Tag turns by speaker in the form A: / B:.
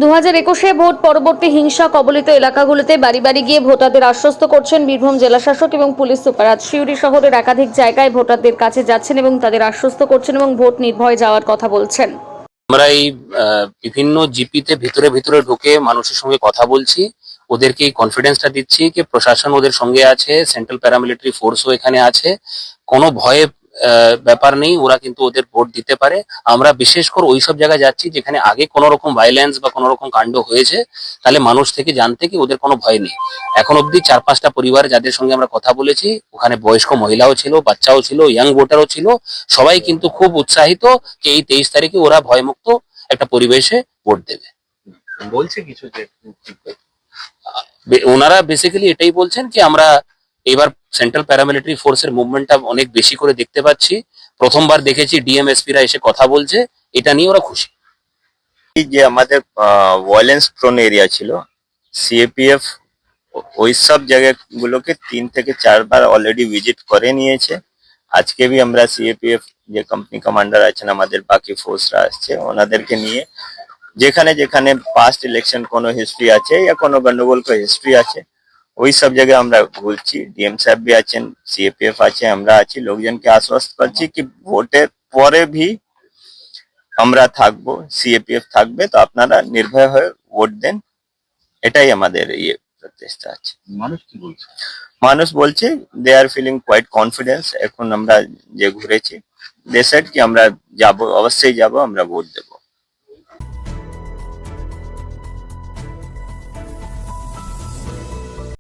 A: 2021 vote পরবর্তী হিংসা কবলিত এলাকাগুলোতে বাড়ি বাড়ি গিয়ে ভোটারদের আশ্বস্ত করছেন বীরভূম জেলা শাসক এবং পুলিশ সুপার। আজ সিউড়ি শহরের একাধিক জায়গায় ভোটারদের কাছে যাচ্ছেন এবং তাদের আশ্বস্ত করছেন এবং ভোট নির্ভয়ে যাওয়ার কথা বলছেন।
B: আমরা এই বিভিন্ন জিপিতে ভিতরে ভিতরে ঢুকে মানুষের সঙ্গে কথা বলছি, ওদেরকে এই কনফিডেন্সটা দিচ্ছি যে প্রশাসন ওদের সঙ্গে আছে, সেন্ট্রাল প্যারামিলিটারি ফোর্সও এখানে আছে, কোনো ভয়ে ব্যাপার নেই, ওরা কিন্তু ওদের ভোট দিতে পারে। আমরা বিশেষ করে ওইসব জায়গায় যাচ্ছি যেখানে আগে কোনো রকম ভাইলেন্স বা কোনো রকম কাণ্ড হয়েছে, তাহলে মানুষ থেকে জানতে কি ওদের কোনো ভয় নেই। এখন অব্দি 4-5টা পরিবার যাদের সঙ্গে আমরা কথা বলেছি, ওখানে বয়স্ক মহিলাও ছিল, বাচ্চাও ছিল, ইয়াং ভোটারও ছিল, সবাই কিন্তু খুব উৎসাহিত যে এই 23 তারিখে ওরা ভয়মুক্ত একটা পরিবেশে ভোট দেবে।
C: বলছে কিছু যে
B: ওনারা বেসিক্যালি এটাই বলছেন কি আমরা এবার সেন্ট্রাল প্যারামিলিটারি ফোর্সের মুভমেন্টটা অনেক বেশি করে দেখতে পাচ্ছি, প্রথমবার দেখেছি ডিএমএসপিরা এসে কথা বলছে, এটা নিয়ে ওরা খুশি।
C: যে আমাদের ভায়োলেন্স প্রোন এরিয়া ছিল, সিএপিএফ ওই সব জায়গাগুলোকে 3 থেকে 4 বার অলরেডি ভিজিট করে নিয়েছে। আজকে भी আমরা সিএপিএফ যে কোম্পানি কমান্ডার আছেন, আমাদের বাকি ফোর্সরা আসছে, ওনাদেরকে নিয়ে যেখানে যেখানে পাস্ট ইলেকশন কোনো হিস্ট্রি আছে या কোনো গন্ডগোল का হিস্ট্রি আছে, ওই সব জায়গায় আমরা ঘুরছি। ডিএম সাহেব भी আছেন, সিএপিএফ আছে, আমরা আছি, লোকজনকে আশ্বস্ত করছি কি ভোটের পরে भी আমরা থাকবো, সিএপিএফ থাকবে, তো আপনারা নির্ভয় হয়ে ভোট দেন, এটাই আমাদের প্রচেষ্টা আছে।
D: মানুষ কি বলছে?
C: মানুষ বলছে দে আর ফিলিং কোয়াইট কনফিডেন্স। এখন আমরা যে ঘুরেছি, দে সেড কি আমরা যাব, অবশ্যই যাব, আমরা ভোট দেবো।